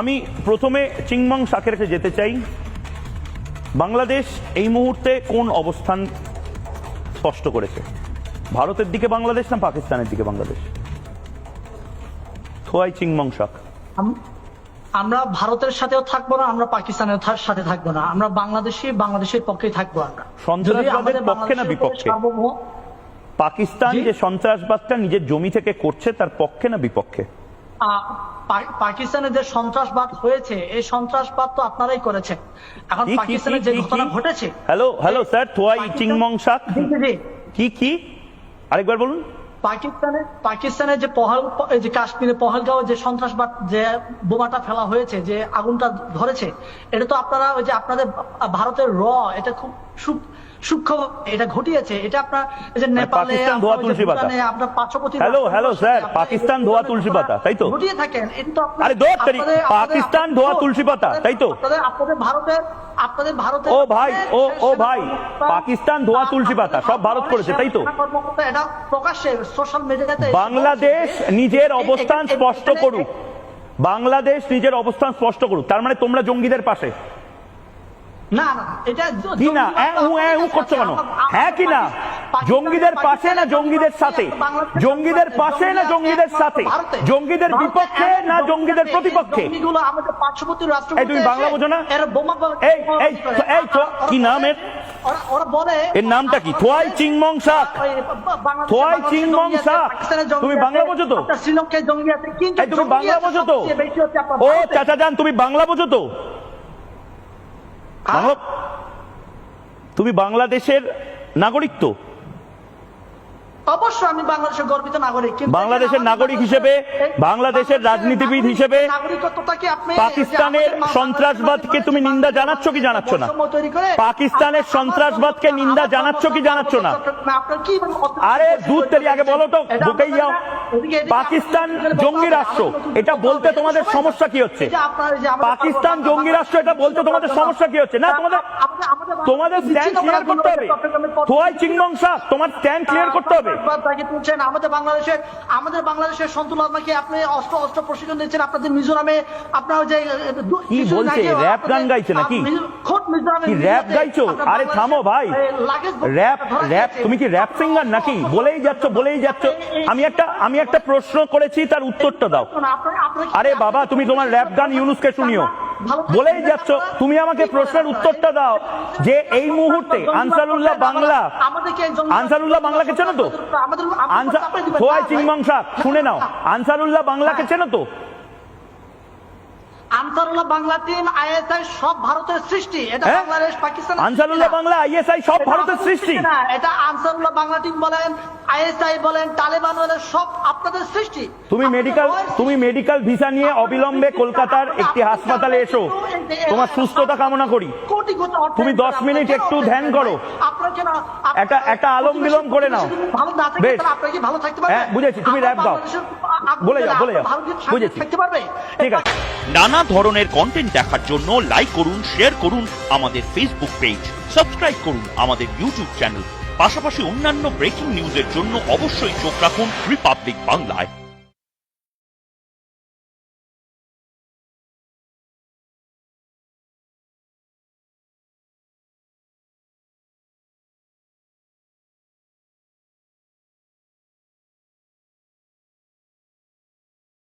আমি প্রথমে চিংমং সাকের কাছে যেতে চাই। বাংলাদেশ এই মুহূর্তে কোন অবস্থান স্পষ্ট করেছে? ভারতের দিকে বাংলাদেশ না পাকিস্তানের দিকে বাংলাদেশ? থোয়াই চিংমং সাক। আমরা ভারতের সাথেও থাকবো না, আমরা পাকিস্তানের সাথে থাকবো না, আমরা বাংলাদেশের পক্ষেই থাকবো। আমরা সন্ত্রাসবাদের পক্ষে না বিপক্ষে? পাকিস্তান যে সন্ত্রাসবাদটা নিজের জমি থেকে করছে তার পক্ষে না বিপক্ষে? পাকিস্তানের যে সন্ত্রাসবাদ হয়েছে এই সন্ত্রাসবাদ তো আপনারাই করেছেন। এখন পাকিস্তানের যে ঘটনা ঘটেছে। হ্যালো স্যার, থোয়াই চিংমং সাক কি আরেকবার বলুন। পাকিস্তানের যে কাশ্মীরে পহেলগাঁও যে সন্ত্রাসবাদ যে বোমাটা ফেলা হয়েছে, যে আগুনটা ধরেছে, এটা তো আপনারা ওই যে আপনাদের ভারতের এটা খুব সূক্ষ্ম এটা ঘটিয়েছে। এটা আপনার যে নেপালে আপনার পার্শ্ববর্তী হ্যালো স্যার, পাকিস্তান ধোয়া তুলসী পাতা, তাই তো? ঘটিয়ে থাকেন। এটা তো পাকিস্তান ধোয়া তুলসী পাতা, তাই তো? আপনাদের ভারতের ও ভাই পাকিস্তান ধোয়া তুলসী পাতা সব ভারত করেছে, তাই তো? এটা প্রকাশ্যে সোশ্যাল মিডিয়াতে বাংলাদেশ নিজের অবস্থান স্পষ্ট করুক। বাংলাদেশ নিজের অবস্থান স্পষ্ট করুক। তার মানে তোমরা জঙ্গিদের পাশে? না না, এটা কি না করছো কেন? হ্যাঁ কি না? জঙ্গিদের পাশে না জঙ্গিদের সাথে? জঙ্গিদের পাশে না জঙ্গিদের সাথে? জঙ্গিদের বিপক্ষে না জঙ্গিদের প্রতিপক্ষে? তুমি বাংলা বোঝো না? কি নাম এর নামটা কি? থোয়াই চিংমং সাক। থোয়াই চিংমং সাক। তুমি বাংলা বোঝো তো? শ্রীলঙ্কায় জঙ্গি আছে, কিন্তু তুমি বাংলা বোঝো তো? ও চাচা যান, তুমি বাংলা বোঝো তো? তুমি বাংলাদেশের নাগরিক তো? অবশ্যই আমি বাংলাদেশের গর্বিত নাগরিক। বাংলাদেশের নাগরিক হিসেবে, বাংলাদেশের রাজনীতিবিদ হিসেবে পাকিস্তানের সন্ত্রাসবাদকে তুমি নিন্দা জানাচ্ছ কি জানাচ্ছ না? পাকিস্তানের সন্ত্রাসবাদকে নিন্দা জানাচ্ছ কি জানাচ্ছ না? আরে দুধ তেরি আগে বলো তো, ঢুকেই যাও। পাকিস্তান জঙ্গি রাষ্ট্র এটা বলতে তোমাদের সমস্যা কি হচ্ছে? পাকিস্তান জঙ্গি রাষ্ট্র এটা বলতে তোমাদের সমস্যা কি হচ্ছে? না তোমাদের স্ট্যান্ড ক্লিয়ার করতে হবে। থোয়াই চিংমং সাক, তোমার স্ট্যান্ড ক্লিয়ার করতে হবে। আমাদের বাংলাদেশের সন্তুলনাকে আপনি অস্ত্র প্রশিক্ষণ দিচ্ছেন। আপনাদের মিজোরামে আপনার যে কি বলছে, র্যাপ গান গাইছে নাকি? কি র্যাপ গাইছো? আরে থামো ভাই, র্যাপ তুমি কি র্যাপ সিঙ্গার নাকি? বলেই যাচ্ছ। আমি একটা প্রশ্ন করেছি, তার উত্তরটা দাও। আরে বাবা, তুমি তোমার র্যাপ গান ইউনুসকে শুনিও, বলেই যাচ্ছ। তুমি আমাকে প্রশ্নের উত্তরটা দাও যে এই মুহূর্তে আনসারুল্লাহ বাংলাকে চেনো তো? থোয়াই চিংমং সাক শুনে নাও, আনসারুল্লাহ বাংলাকে চেনো তো? আনসারুল্লাহ বাংলা টিম, আইএসআই সব ভারতের সৃষ্টি। এটা বাংলাদেশ পাকিস্তান। আনসারুল্লাহ বাংলা, আইএসআই সব ভারতের সৃষ্টি। এটা আনসারুল্লাহ বাংলা টিম বলেন, আইএসআই বলেন, তালেবান বলেন, সব আপনাদের সৃষ্টি। তুমি মেডিকেল ভিসা নিয়ে অবিলম্বে কলকাতার একটি হাসপাতালে এসো। তোমার সুস্থতা কামনা করি। তুমি 10 মিনিট একটু ধ্যান করো, একটা আলম বিলম করে নাও। বেশ, হ্যাঁ বুঝেছি। তুমি র্যাপ গাও, বলে যাও। বুঝেছি, ঠিক আছে। নানা ধরনের কন্টেন্ট দেখার জন্য লাইক করুন, শেয়ার করুন আমাদের ফেসবুক পেজ, সাবস্ক্রাইব করুন আমাদের ইউটিউব চ্যানেল। পাশাপাশি অন্যান্য ব্রেকিং নিউজের জন্য অবশ্যই চোখ রাখুন রিপাবলিক বাংলায়।